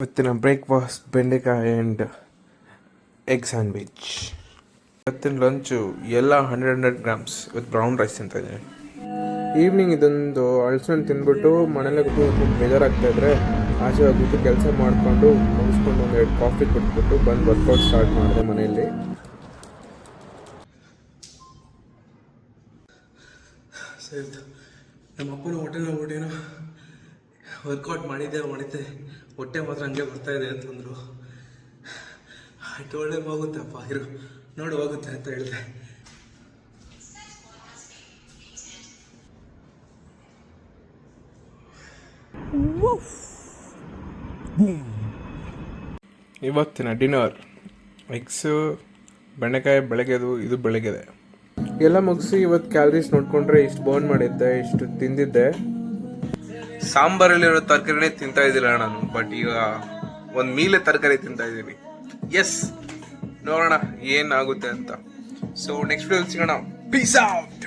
ಇವತ್ತಿನ ಬ್ರೇಕ್ಫಾಸ್ಟ್ ಬೆಂಡೆಕಾಯಿ and egg sandwich. ಇವತ್ತಿನ ಲಂಚು ಎಲ್ಲ 100 ಗ್ರಾಮ್ಸ್ ವಿತ್ ಬ್ರೌನ್ ರೈಸ್ ಅಂತ ಇದ್ದೀನಿ. ಈವ್ನಿಂಗ್ ಇದೊಂದು ಅಳಸನ್ನು ತಿಂದ್ಬಿಟ್ಟು ಮನೇಲೆ ಕೂತ್ಕೊಂಡು ಬೇಜಾರಾಗ್ತಾ ಇದ್ರೆ ಆಚೆ ಹೋಗ್ಬಿಟ್ಟು ಕೆಲಸ ಮಾಡಿಕೊಂಡು ಮುಗಿಸ್ಕೊಂಡು 2 ಕಾಫಿ ಕೊಟ್ಬಿಟ್ಟು ಬಂದು ವರ್ಕೌಟ್ ಸ್ಟಾರ್ಟ್ ಮಾಡಿದೆ ಮನೆಯಲ್ಲಿ. ಸರಿ, ನಮ್ಮ ಅಪ್ಪನ ಹೊಟ್ಟೆನೋ ವರ್ಕೌಟ್ ಮಾಡಿದ್ದೆ ಹೊಟ್ಟೆ ಮಾತ್ರ ಹಂಗೆ ಬರ್ತಾಯಿದೆ ಅಂತಂದರು. ಒಳ್ಳೆ ಹೋಗುತ್ತಪ್ಪ ಇರು ನೋಡಿ ಹೋಗುತ್ತೆ ಅಂತ ಹೇಳಿದೆ. ಇವತ್ತಿನ ಡಿನ್ನರ್ ಎಗ್ಸು, ಬೆಂಡೆಕಾಯಿ ಬೆಳಗ್ಗೆದು, ಇದು ಬೆಳಗ್ಗೆದೆ ಎಲ್ಲ ಮುಗಿಸಿ ಇವತ್ತು ಕ್ಯಾಲರೀಸ್ ನೋಡಿಕೊಂಡ್ರೆ ಇಷ್ಟು ಬರ್ನ್ ಮಾಡಿದ್ದೆ, ಇಷ್ಟು ತಿಂದಿದ್ದೆ. ಸಾಂಬಾರಲ್ಲಿರೋ ತರಕಾರಿನೇ ತಿಂತಾ ಇದ್ದಿಲ್ಲ ನಾನು, ಬಟ್ ಈಗ ಒಂದು ಮೀಲೆ ತರಕಾರಿ ತಿಂತಾ ಇದ್ದೀನಿ. ಎಸ್, ನೋಡೋಣ ಏನಾಗುತ್ತೆ ಅಂತ. ಸೊ ನೆಕ್ಸ್ಟ್ ವಿಡಿಯೋದಲ್ಲಿ ಸಿಗೋಣ. Piece out.